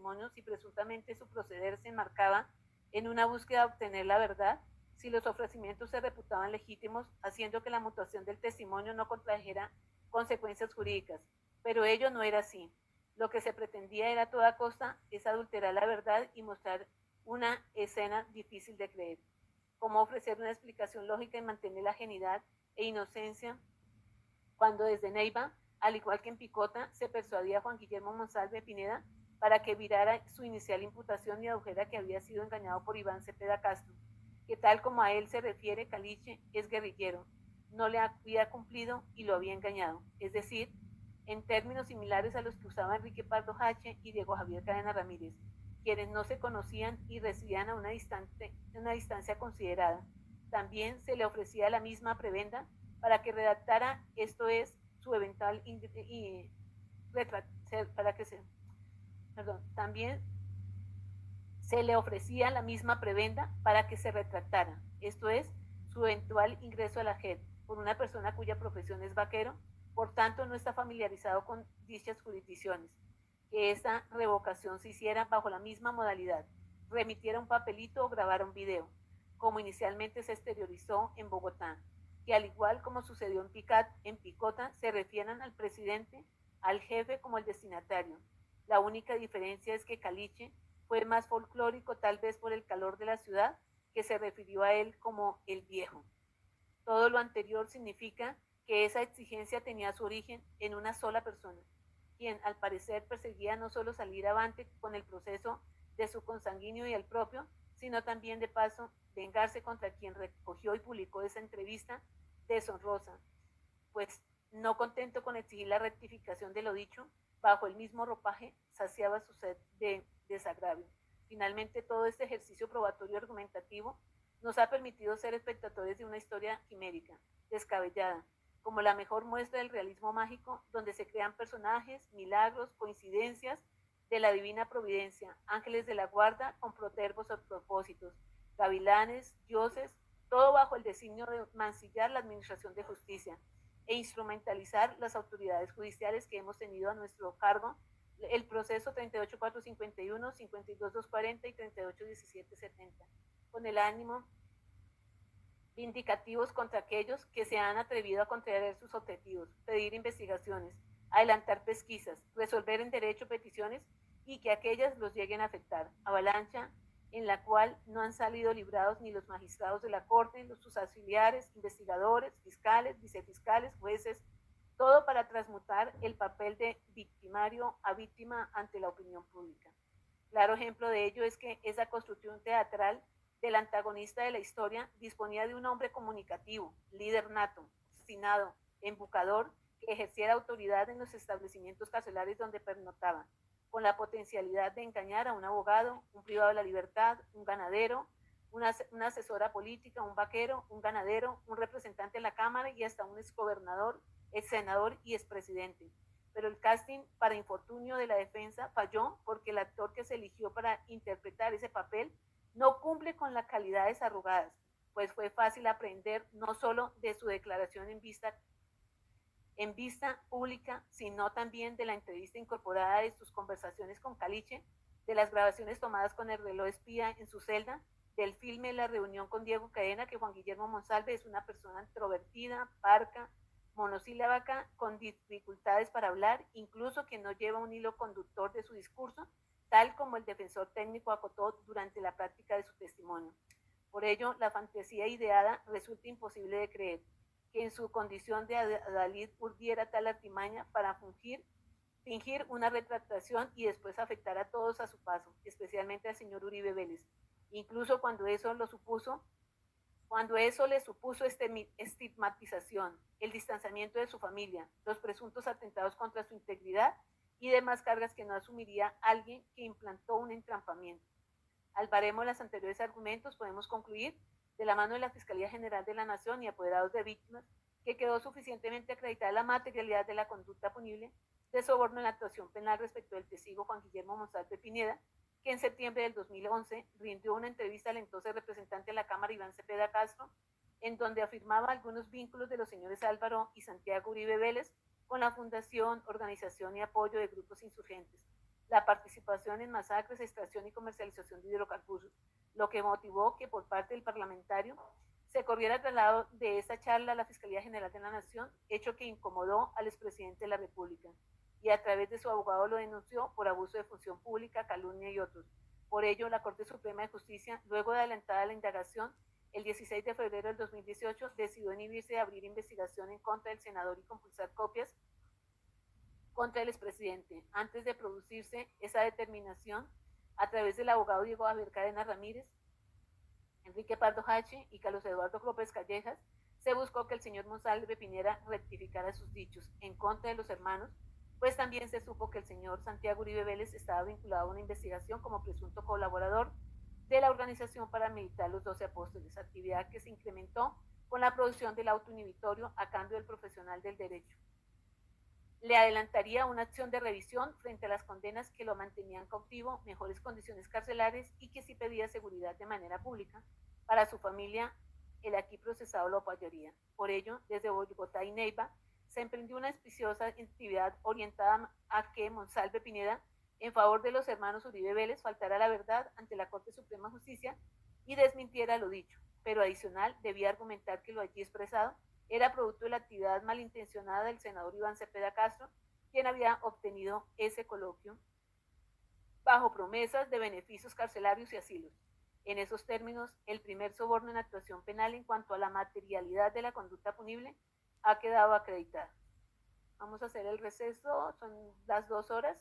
testimonio si presuntamente su proceder se enmarcaba en una búsqueda de obtener la verdad, si los ofrecimientos se reputaban legítimos, haciendo que la mutación del testimonio no contrajera consecuencias jurídicas. Pero ello no era así. Lo que se pretendía era a toda costa es adulterar la verdad y mostrar una escena difícil de creer. Cómo ofrecer una explicación lógica y mantener la genuinidad e inocencia cuando desde Neiva, al igual que en Picota, se persuadía a Juan Guillermo Monsalve Pineda para que virara su inicial imputación y adujera que había sido engañado por Iván Cepeda Castro, que tal como a él se refiere, Caliche es guerrillero, no le había cumplido y lo había engañado, es decir, en términos similares a los que usaba Enrique Pardo Hache y Diego Javier Cadena Ramírez, quienes no se conocían y residían a una distancia considerada. También se le ofrecía la misma prebenda para que redactara, esto es, su eventual y para que se, perdón, también se le ofrecía la misma prebenda para que se retractara, esto es, su eventual ingreso a la JEP por una persona cuya profesión es vaquero, por tanto no está familiarizado con dichas jurisdicciones, que esta revocación se hiciera bajo la misma modalidad, remitiera un papelito o grabara un video, como inicialmente se exteriorizó en Bogotá, que al igual como sucedió en Picota, se refieran al presidente, al jefe como el destinatario. La única diferencia es que Caliche fue más folclórico, tal vez por el calor de la ciudad, que se refirió a él como el viejo. Todo lo anterior significa que esa exigencia tenía su origen en una sola persona, quien al parecer perseguía no solo salir avante con el proceso de su consanguíneo y el propio, sino también de paso vengarse contra quien recogió y publicó esa entrevista deshonrosa, pues no contento con exigir la rectificación de lo dicho, bajo el mismo ropaje saciaba su sed de desagravio. Finalmente, todo este ejercicio probatorio argumentativo nos ha permitido ser espectadores de una historia quimérica, descabellada, como la mejor muestra del realismo mágico, donde se crean personajes, milagros, coincidencias de la divina providencia, ángeles de la guarda con protervos propósitos, gavilanes, dioses, todo bajo el designio de mancillar la administración de justicia e instrumentalizar las autoridades judiciales que hemos tenido a nuestro cargo el proceso 38451, 52240 y 381770, con el ánimo vindicativos contra aquellos que se han atrevido a contraer sus objetivos, pedir investigaciones, adelantar pesquisas, resolver en derecho peticiones y que aquellas los lleguen a afectar. Avalancha en la cual no han salido librados ni los magistrados de la Corte, sus auxiliares, investigadores, fiscales, vicefiscales, jueces, todo para transmutar el papel de victimario a víctima ante la opinión pública. Claro ejemplo de ello es que esa construcción teatral del antagonista de la historia disponía de un hombre comunicativo, líder nato, obstinado, embaucador, que ejerciera autoridad en los establecimientos carcelarios donde pernoctaba, con la potencialidad de engañar a un abogado, un privado de la libertad, un ganadero, una asesora política, un vaquero, un ganadero, un representante de la Cámara y hasta un exgobernador, exsenador y expresidente. Pero el casting para infortunio de la defensa falló porque el actor que se eligió para interpretar ese papel no cumple con las calidades arrogadas, pues fue fácil aprender no solo de su declaración en vista pública, sino también de la entrevista incorporada de sus conversaciones con Caliche, de las grabaciones tomadas con el reloj espía en su celda, del filme La reunión con Diego Cadena, que Juan Guillermo Monsalve es una persona introvertida, parca, monosílabaca, con dificultades para hablar, incluso que no lleva un hilo conductor de su discurso, tal como el defensor técnico acotó durante la práctica de su testimonio. Por ello, la fantasía ideada resulta imposible de creer, que en su condición de adalid urdiera tal artimaña para fingir una retractación y después afectar a todos a su paso, especialmente al señor Uribe Vélez, incluso cuando eso le supuso estigmatización, el distanciamiento de su familia, los presuntos atentados contra su integridad y demás cargas que no asumiría alguien que implantó un entrampamiento. Al baremo los anteriores argumentos, podemos concluir, de la mano de la Fiscalía General de la Nación y apoderados de víctimas, que quedó suficientemente acreditada la materialidad de la conducta punible de soborno en la actuación penal respecto del testigo Juan Guillermo Monsalve Pineda, que en septiembre del 2011 rindió una entrevista al entonces representante de la Cámara, Iván Cepeda Castro, en donde afirmaba algunos vínculos de los señores Álvaro y Santiago Uribe Vélez con la fundación, organización y apoyo de grupos insurgentes, la participación en masacres, extracción y comercialización de hidrocarburos, lo que motivó que por parte del parlamentario se corriera el traslado de esta charla a la Fiscalía General de la Nación, hecho que incomodó al expresidente de la República y a través de su abogado lo denunció por abuso de función pública, calumnia y otros. Por ello, la Corte Suprema de Justicia, luego de adelantada la indagación, el 16 de febrero del 2018 decidió inhibirse de abrir investigación en contra del senador y compulsar copias contra el expresidente. Antes de producirse esa determinación, a través del abogado Diego Javier Cadena Ramírez, Enrique Pardo Hache y Carlos Eduardo López Callejas, se buscó que el señor Monsalve Pineda rectificara sus dichos en contra de los hermanos, pues también se supo que el señor Santiago Uribe Vélez estaba vinculado a una investigación como presunto colaborador de la organización paramilitar Los 12 Apóstoles, actividad que se incrementó con la producción del auto inhibitorio a cambio del profesional del derecho. Le adelantaría una acción de revisión frente a las condenas que lo mantenían cautivo, mejores condiciones carcelarias y que si pedía seguridad de manera pública para su familia, el aquí procesado lo apoyaría. Por ello, desde Bogotá y Neiva, se emprendió una auspiciosa actividad orientada a que Monsalve Pineda, en favor de los hermanos Uribe Vélez, faltara la verdad ante la Corte Suprema de Justicia y desmintiera lo dicho, pero adicional debía argumentar que lo allí expresado era producto de la actividad malintencionada del senador Iván Cepeda Castro, quien había obtenido ese coloquio bajo promesas de beneficios carcelarios y asilos. En esos términos, el primer soborno en actuación penal en cuanto a la materialidad de la conducta punible ha quedado acreditado. Vamos a hacer el receso, son las 2 horas.